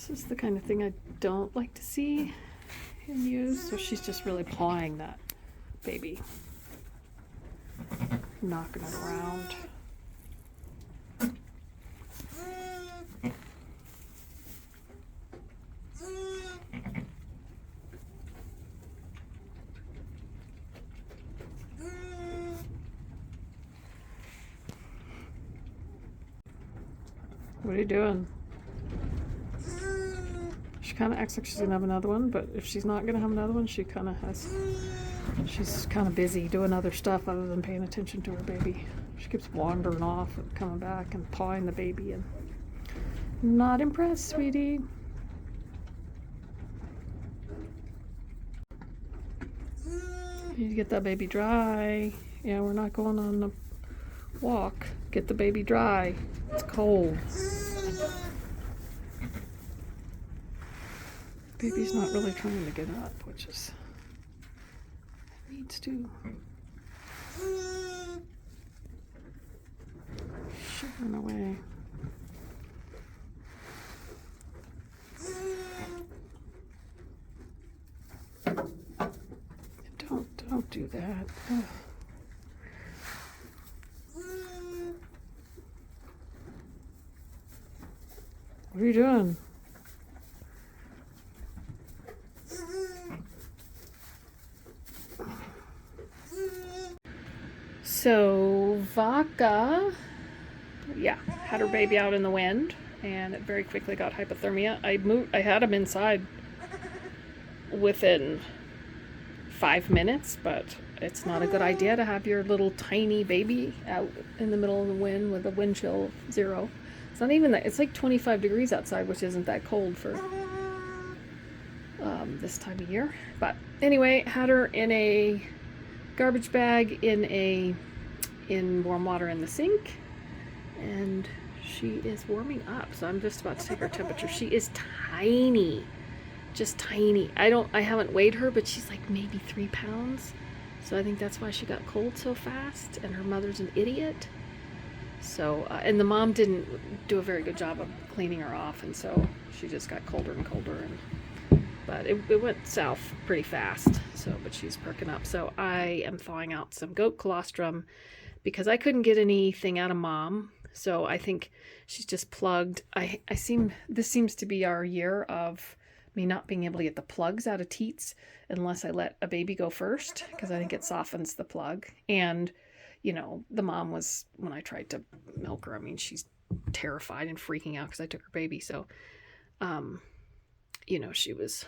This is the kind of thing I don't like to see and use. So she's just really pawing that baby, knocking it around. What are you doing? She kind of acts like she's gonna have another one, but if she's not gonna have another one, she's kind of busy doing other stuff other than paying attention to her baby. She keeps wandering off and coming back and pawing the baby, and not impressed, sweetie. You need to get that baby dry. Yeah, we're not going on the walk. Get the baby dry. It's cold. Baby's not really trying to get up, which is needs to. Shivering away. Don't do that. Ugh. What are you doing? So Vaca, yeah, had her baby out in the wind, and it very quickly got hypothermia. I had him inside within 5 minutes, but it's not a good idea to have your little tiny baby out in the middle of the wind with a wind chill of 0. It's not even that. It's like 25 degrees outside, which isn't that cold for this time of year. But anyway, had her in a garbage bag in warm water in the sink, and she is warming up. So I'm just about to take her temperature. She is tiny, just tiny. I haven't weighed her, but she's like maybe 3 pounds. So I think that's why she got cold so fast, and her mother's an idiot. So, and the mom didn't do a very good job of cleaning her off, and so she just got colder and colder. But it went south pretty fast. So, but she's perking up. So I am thawing out some goat colostrum because I couldn't get anything out of mom. So I think she's just plugged. This seems to be our year of me not being able to get the plugs out of teats unless I let a baby go first, because I think it softens the plug. And you know, the mom was, when I tried to milk her, I mean, she's terrified and freaking out because I took her baby. So, you know, she was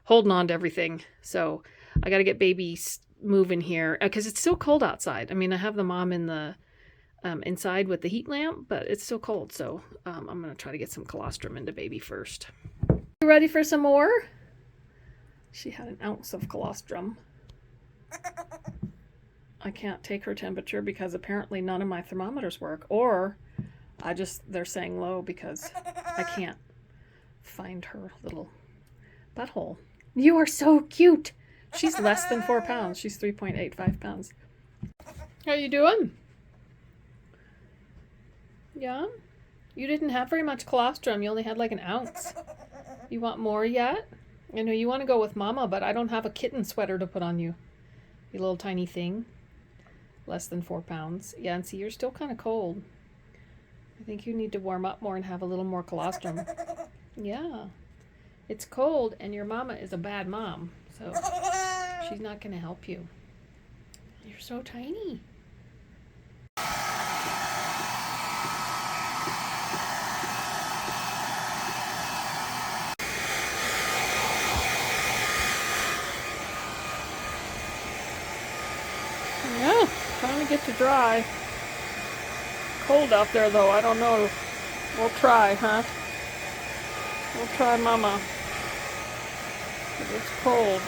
holding on to everything. So I got to get baby moving here because it's still cold outside. I mean, I have the mom in the inside with the heat lamp, but it's still cold. So I'm going to try to get some colostrum into baby first. You ready for some more? She had an ounce of colostrum. I can't take her temperature because apparently none of my thermometers work, or they're saying low because I can't find her little butthole. You are so cute. She's less than 4 pounds. She's 3.85 pounds. How you doing? Yeah? You didn't have very much colostrum. You only had like an ounce. You want more yet? I know you want to go with mama, but I don't have a kitten sweater to put on you. You little tiny thing. Less than 4 pounds. Yeah, and see, you're still kind of cold. I think you need to warm up more and have a little more colostrum. Yeah. It's cold, and your mama is a bad mom, so she's not going to help you. You're so tiny. Yeah, trying to get to dry. Cold out there, though. I don't know. We'll try, huh? We'll try, mama. It's cold.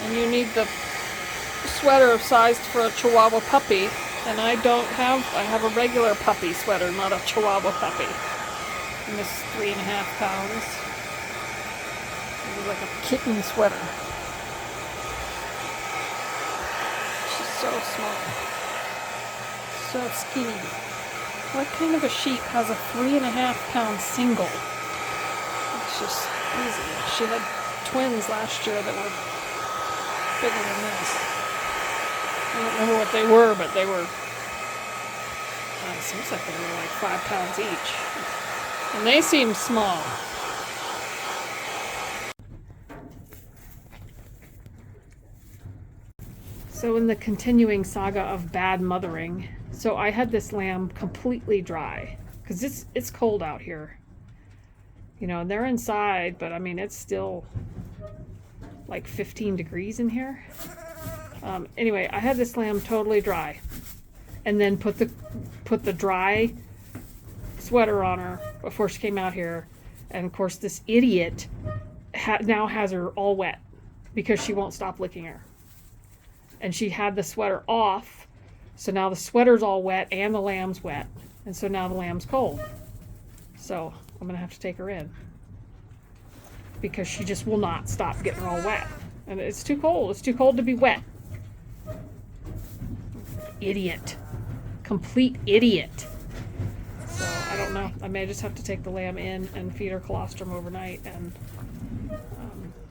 And you need the sweater sized for a Chihuahua puppy. And I have a regular puppy sweater, not a Chihuahua puppy. And this is 3.5 pounds. It's like a kitten sweater. She's so small. So skinny. What kind of a sheep has a 3.5 pound single? It's just easy. She had twins last year that were bigger than this. I don't remember what they were, but they were, it seems like they were like 5 pounds each. And they seem small. So in the continuing saga of bad mothering, so I had this lamb completely dry because it's cold out here. You know, they're inside, but I mean, it's still like 15 degrees in here. Anyway, I had this lamb totally dry and then put the dry sweater on her before she came out here. And of course, this idiot now has her all wet because she won't stop licking her. And she had the sweater off, so now the sweater's all wet and the lamb's wet. And so now the lamb's cold. So I'm gonna have to take her in because she just will not stop getting all wet. And it's too cold. It's too cold to be wet. Idiot. Complete idiot. So I don't know. I may just have to take the lamb in and feed her colostrum overnight and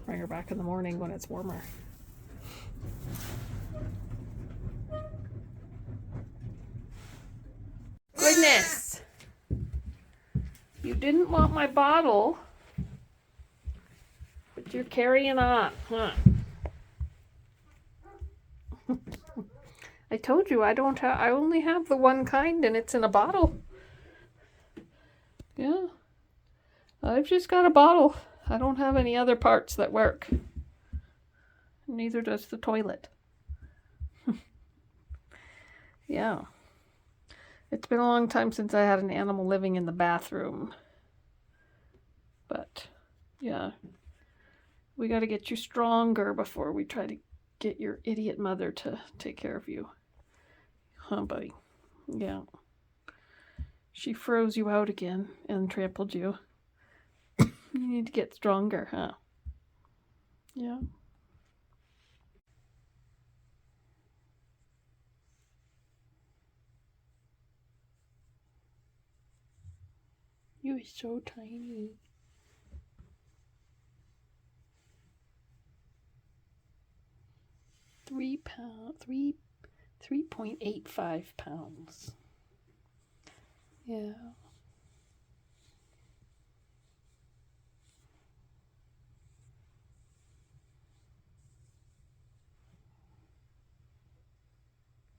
bring her back in the morning when it's warmer. Goodness. You didn't want my bottle, but you're carrying on, huh? I told you I only have the one kind and it's in a bottle. Yeah. I've just got a bottle. I don't have any other parts that work. Neither does the toilet. Yeah. It's been a long time since I had an animal living in the bathroom. But, yeah. We got to get you stronger before we try to get your idiot mother to take care of you. Huh, buddy? Yeah. She froze you out again and trampled you. You need to get stronger, huh? Yeah. You're so tiny. £3, 3.85 pounds. Yeah.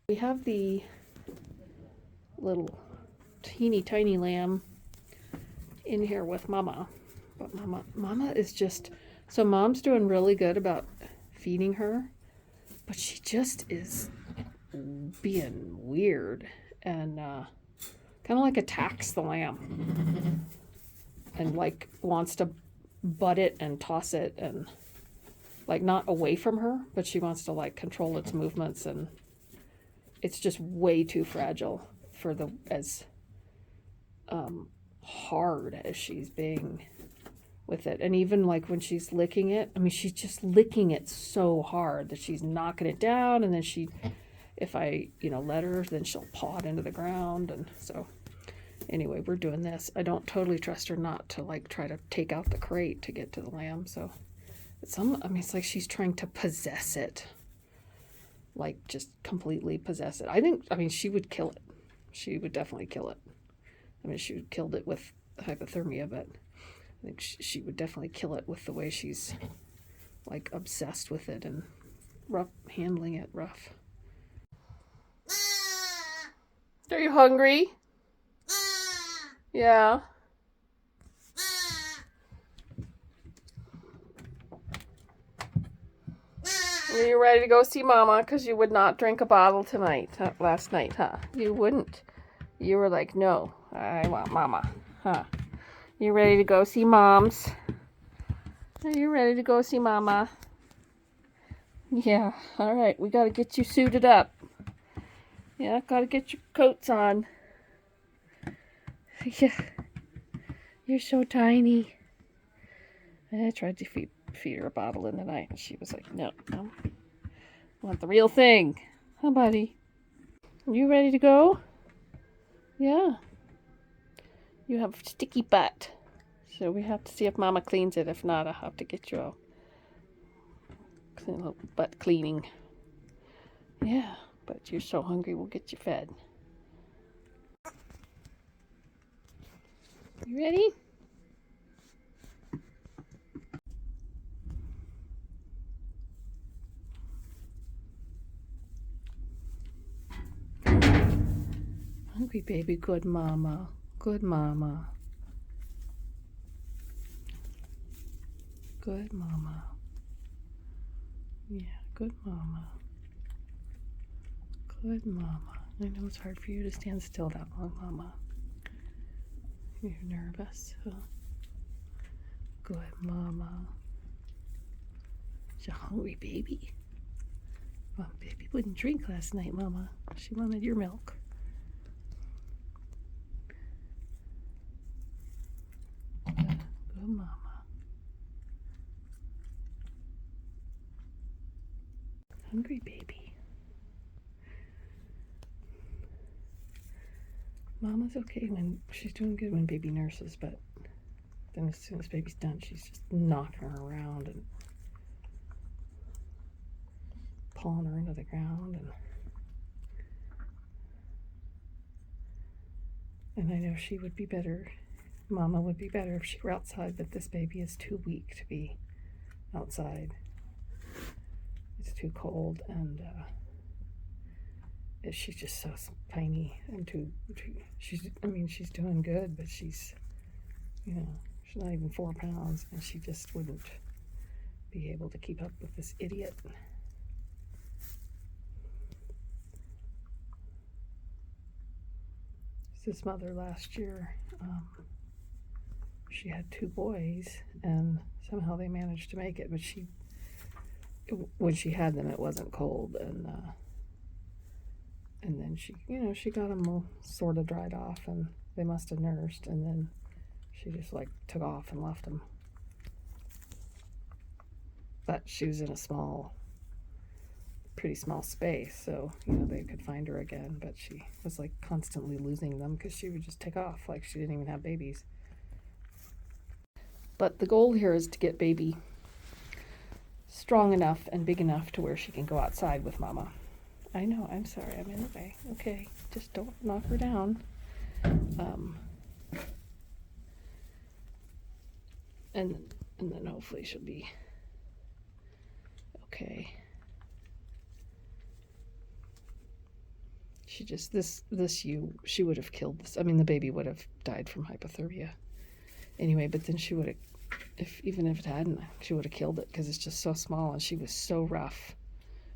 We have the little teeny tiny lamb in here with Mama, but Mama is just, so Mom's doing really good about feeding her, but she just is being weird and kind of like attacks the lamb and like wants to butt it and toss it and like not away from her, but she wants to like control its movements, and it's just way too fragile for the as hard as she's being with it. And even like when she's licking it, I mean, she's just licking it so hard that she's knocking it down, and then if I let her, then she'll paw it into the ground. And so anyway, we're doing this. I don't totally trust her not to like try to take out the crate to get to the lamb. So it's like she's trying to possess it, like just completely possess it. I mean, she would kill it. She would definitely kill it. I mean, she killed it with hypothermia, but I think she would definitely kill it with the way she's like obsessed with it and handling it rough. Are you hungry? Yeah. Are you ready to go see Mama? Because you would not drink a bottle last night, huh? You wouldn't. You were like, no, I want Mama, huh? You ready to go see Moms? Are you ready to go see Mama? Yeah, all right. We got to get you suited up. Yeah, got to get your coats on. Yeah, you're so tiny. I tried to feed her a bottle in the night, and she was like, no, I want the real thing. Huh, buddy? You ready to go? Yeah. You have sticky butt. So we have to see if Mama cleans it. If not, I'll have to get you a little butt cleaning. Yeah, but you're so hungry, we'll get you fed. You ready? Hungry baby, good mama. Good mama. Good mama. Yeah, good mama. Good mama. I know it's hard for you to stand still that long, mama. You're nervous. Huh? Good mama. She's a hungry baby. Well, baby wouldn't drink last night, mama. She wanted your milk. Good mama. Hungry baby. Mama's okay when she's doing good when baby nurses, but then as soon as baby's done, she's just knocking her around and pulling her into the ground. And I know she would be better, Mama would be better if she were outside, but this baby is too weak to be outside. It's too cold, and she's just so tiny and she's doing good, but she's not even 4 pounds, and she just wouldn't be able to keep up with this idiot. This mother last year, she had 2 boys, and somehow they managed to make it, but when she had them, it wasn't cold, and then she got them sort of dried off, and they must have nursed, and then she just took off and left them. But she was in a pretty small space, so they could find her again, but she was constantly losing them because she would just take off she didn't even have babies. But the goal here is to get baby strong enough and big enough to where she can go outside with Mama. I know, I'm sorry, I'm in the way. Okay, just don't knock her down. And then hopefully she'll be okay. She just, she would have killed this. I mean, the baby would have died from hypothermia anyway, but then she would have, even if it hadn't, she would have killed it because it's just so small, and she was so rough.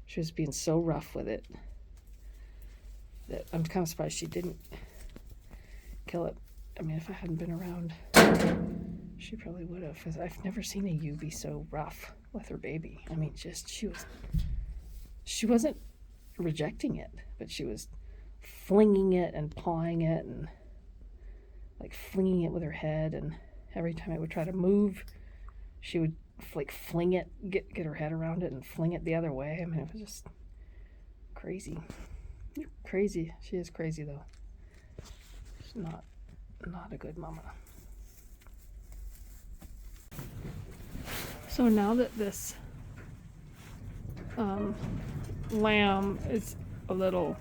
She was being so rough with it that I'm kind of surprised she didn't kill it. I mean, if I hadn't been around, she probably would have, because I've never seen a ewe be so rough with her baby. I mean, she wasn't rejecting it, but she was flinging it and pawing it and flinging it with her head, and every time it would try to move, she would fling it, get her head around it and fling it the other way. I mean, it was just crazy. Crazy. She is crazy, though. She's not a good mama. So now that this lamb is a little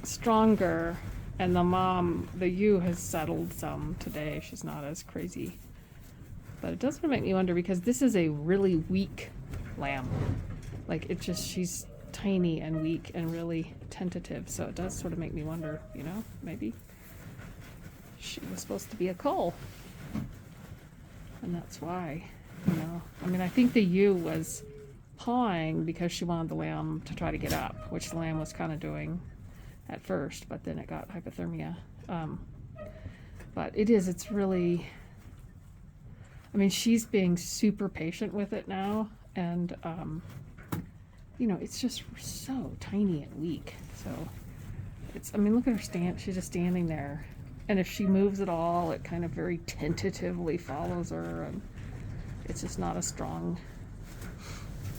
stronger, and the ewe has settled some today, she's not as crazy. But it does sort of make me wonder, because this is a really weak lamb. She's tiny and weak and really tentative, so it does sort of make me wonder, maybe she was supposed to be a cull. And that's why, I mean, I think the ewe was pawing because she wanted the lamb to try to get up, which the lamb was kind of doing at first, but then it got hypothermia. But it's really, I mean, she's being super patient with it now, and it's just so tiny and weak. So I mean, look at her she's just standing there, and if she moves at all, it kind of very tentatively follows her, and it's just not a strong,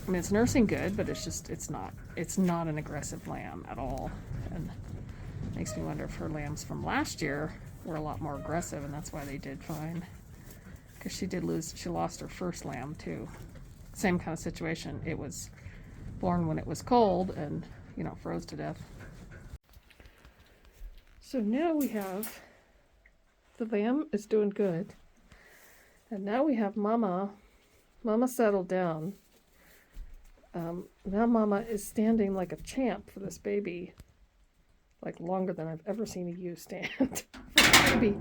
I mean, it's nursing good, but it's not an aggressive lamb at all. And it makes me wonder if her lambs from last year were a lot more aggressive, and that's why they did fine. Because she lost her first lamb too. Same kind of situation. It was born when it was cold and, you know, froze to death. So now we have, the lamb is doing good. And now we have Mama. Mama settled down. Now Mama is standing like a champ for this baby. Like longer than I've ever seen a ewe stand. Baby.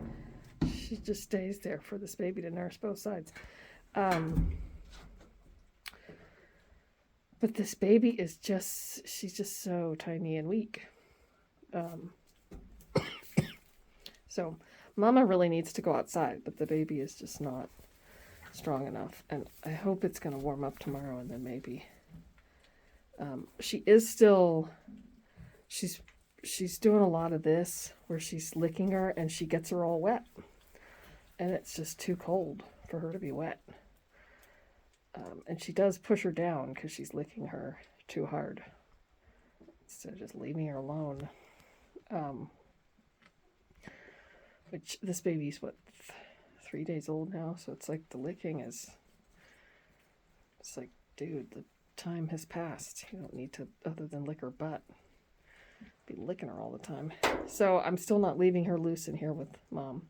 She just stays there for this baby to nurse both sides. But this baby is just, she's just so tiny and weak. So Mama really needs to go outside, but the baby is just not strong enough. And I hope it's going to warm up tomorrow, and then maybe. She is still, she's doing a lot of this where she's licking her and she gets her all wet. And it's just too cold for her to be wet. And she does push her down because she's licking her too hard. Instead of just leaving her alone. Which this baby's, what, 3 days old now? So it's like the licking is, it's like, dude, the time has passed. You don't need to, other than lick her butt, be licking her all the time. So I'm still not leaving her loose in here with Mom.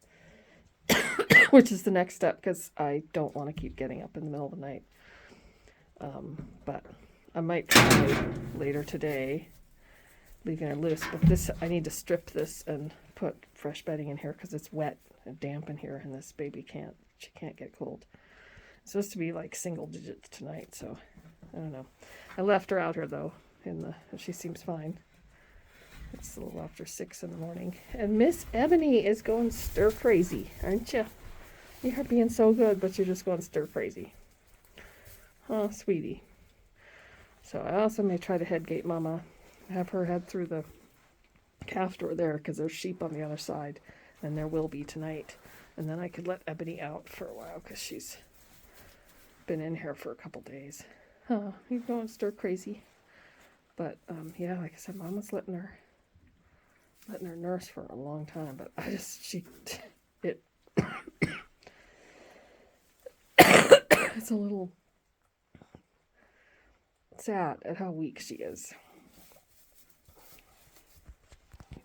Which is the next step, because I don't want to keep getting up in the middle of the night. But I might try later today leaving her loose. But this, I need to strip this and put fresh bedding in here because it's wet and damp in here, and this baby she can't get cold. It's supposed to be like single digits tonight, so I don't know. I left her out here though, she seems fine. It's a little after 6 in the morning. And Miss Ebony is going stir crazy, aren't you? You're being so good, but you're just going stir crazy. Oh, sweetie. So I also may try to head gate Mama. Have her head through the calf door there, because there's sheep on the other side. And there will be tonight. And then I could let Ebony out for a while, because she's been in here for a couple days. Oh, you're going stir crazy. But, yeah, like I said, Mama's letting her nurse for a long time. But it's a little sad at how weak she is.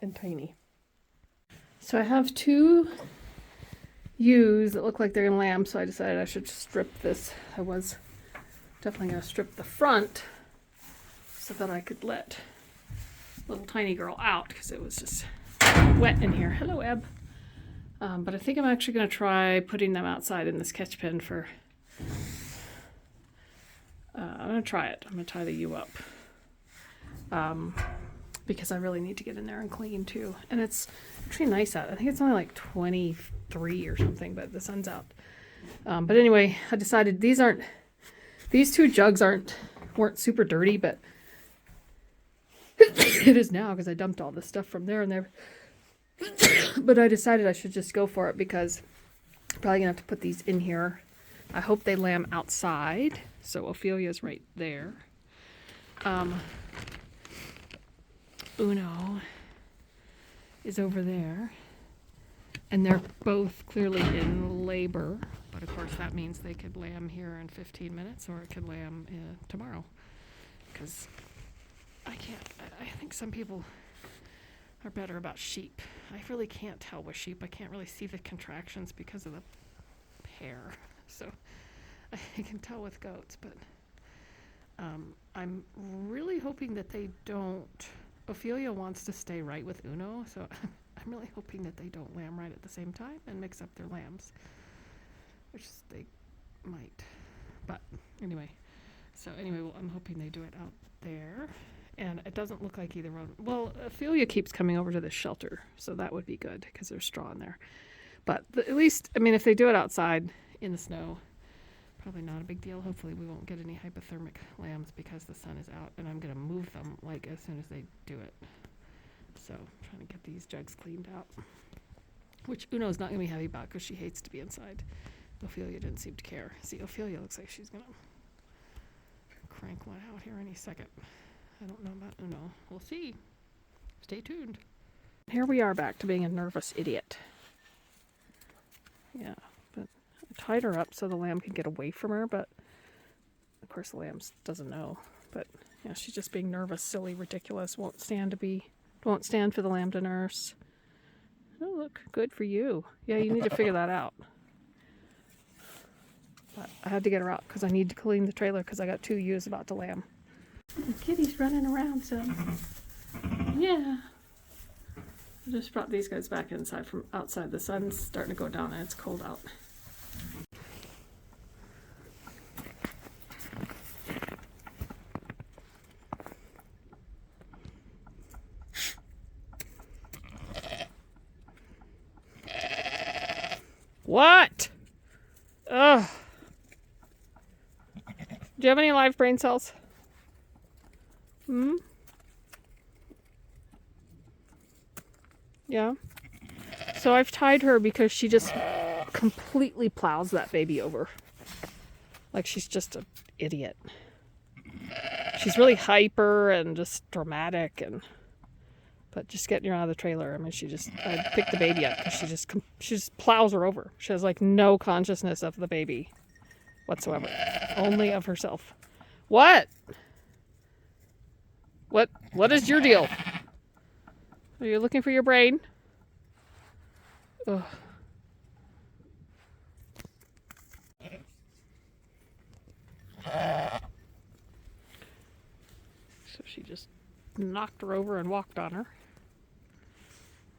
And tiny. So I have 2 ewes that look like they're in lamb, so I decided I should strip this. I was definitely going to strip the front so that I could let little tiny girl out, because it was just wet in here. Hello, Eb. But I think I'm actually going to try putting them outside in this catch pen for... I'm going to try it. I'm going to tie the ewe up. Because I really need to get in there and clean too. And it's actually nice out. I think it's only like 23 or something, but the sun's out. But anyway, I decided these 2 jugs weren't super dirty, but it is now because I dumped all this stuff from there and there. But I decided I should just go for it because I'm probably going to have to put these in here. I hope they lamb outside. So Ophelia's right there. Uno is over there. And they're both clearly in labor. But of course that means they could lamb here in 15 minutes or it could lamb tomorrow. Because I think some people are better about sheep. I really can't tell with sheep. I can't really see the contractions because of the hair. So I can tell with goats, but I'm really hoping that they don't. Ophelia wants to stay right with Uno, so I'm really hoping that they don't lamb right at the same time and mix up their lambs, which they might. But anyway, well, I'm hoping they do it out there. And it doesn't look like either one. Well, Ophelia keeps coming over to the shelter, so that would be good because there's straw in there. But at least, I mean, if they do it outside in the snow, probably not a big deal. Hopefully we won't get any hypothermic lambs because the sun is out, and I'm going to move them like as soon as they do it. So I'm trying to get these jugs cleaned out, which Uno's not going to be happy about because she hates to be inside. Ophelia didn't seem to care. See, Ophelia looks like she's going to crank one out here any second. I don't know about Uno. We'll see. Stay tuned. Here we are back to being a nervous idiot. Yeah, but I tied her up so the lamb can get away from her, but of course the lamb doesn't know. But yeah, she's just being nervous, silly, ridiculous, won't stand for the lamb to nurse. Oh, look, good for you. Yeah, you need to figure that out. But I had to get her out because I need to clean the trailer because I got 2 ewes about to lamb. The kitty's running around, so yeah. I just brought these guys back inside from outside. The sun's starting to go down and it's cold out. What? Ugh. Do you have any live brain cells? Hmm? Yeah. So I've tied her because she just completely plows that baby over. Like she's just an idiot. She's really hyper and just dramatic, but just getting her out of the trailer. I mean, I picked the baby up because she just plows her over. She has like no consciousness of the baby whatsoever, only of herself. What? What is your deal? Are you looking for your brain? Ugh. So she just knocked her over and walked on her.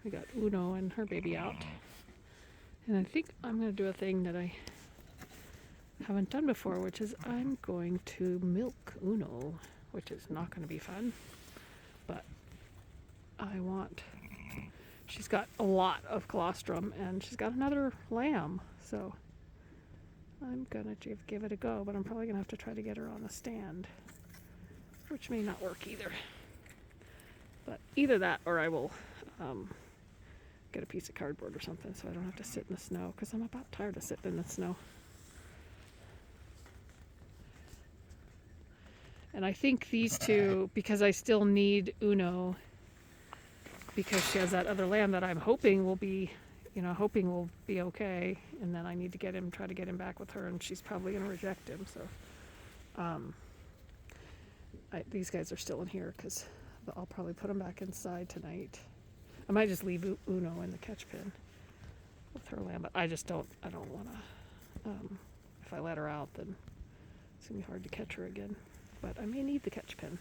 We got Uno and her baby out. And I think I'm going to do a thing that I haven't done before, which is I'm going to milk Uno, which is not going to be fun. But she's got a lot of colostrum and she's got another lamb. So I'm going to give it a go, but I'm probably going to have to try to get her on a stand, which may not work either. But either that or I will get a piece of cardboard or something so I don't have to sit in the snow, because I'm about tired of sitting in the snow. And I think these two, because I still need Uno, because she has that other lamb that I'm hoping will be okay, and then I need to try to get him back with her, and she's probably going to reject him. So these guys are still in here because I'll probably put them back inside tonight. I might just leave Uno in the catch pen with her lamb, but I don't want to. If I let her out, then it's going to be hard to catch her again. But I may need the catch pen.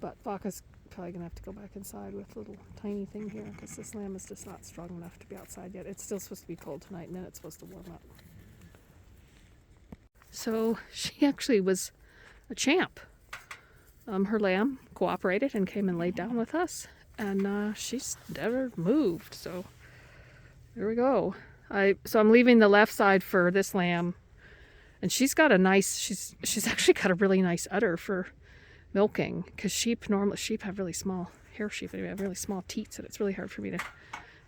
But Vaca's probably going to have to go back inside with a little tiny thing here, because this lamb is just not strong enough to be outside yet. It's still supposed to be cold tonight, and then it's supposed to warm up. So she actually was a champ. Her lamb cooperated and came and laid down with us, and she's never moved. So there we go. So I'm leaving the left side for this lamb, and she's actually got a really nice udder for milking, because sheep have really small sheep have really small teats, and it's really hard for me to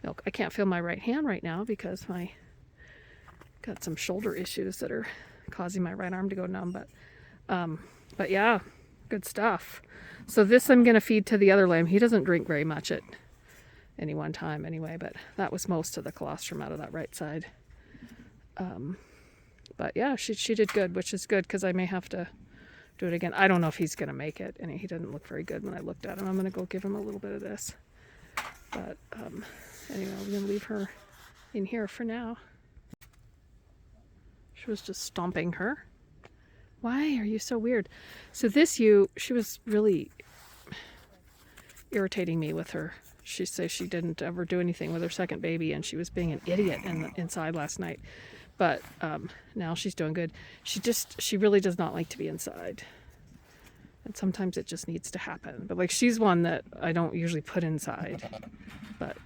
milk. I can't feel my right hand right now because got some shoulder issues that are causing my right arm to go numb. But yeah, good stuff. So this I'm going to feed to the other lamb. He doesn't drink very much at any one time anyway, but that was most of the colostrum out of that right side. But yeah, she did good, which is good, because I may have to do it again. I don't know if he's going to make it, and he didn't look very good when I looked at him. I'm going to go give him a little bit of this. But anyway, I'm going to leave her in here for now. She was just stomping her. Why are you so weird? So she was really irritating me with her. She says she didn't ever do anything with her second baby, and she was being an idiot inside last night. But now she's doing good. She really does not like to be inside. And sometimes it just needs to happen. But she's one that I don't usually put inside. But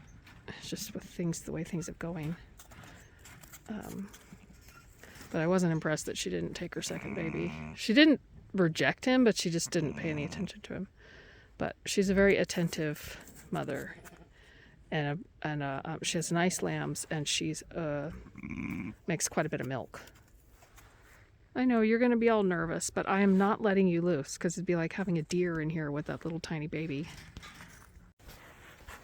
it's just with the way things are going. But I wasn't impressed that she didn't take her second baby. She didn't reject him, but she just didn't pay any attention to him. But she's a very attentive mother. And she has nice lambs, and she's makes quite a bit of milk. I know you're going to be all nervous, but I am not letting you loose, because it'd be like having a deer in here with that little tiny baby.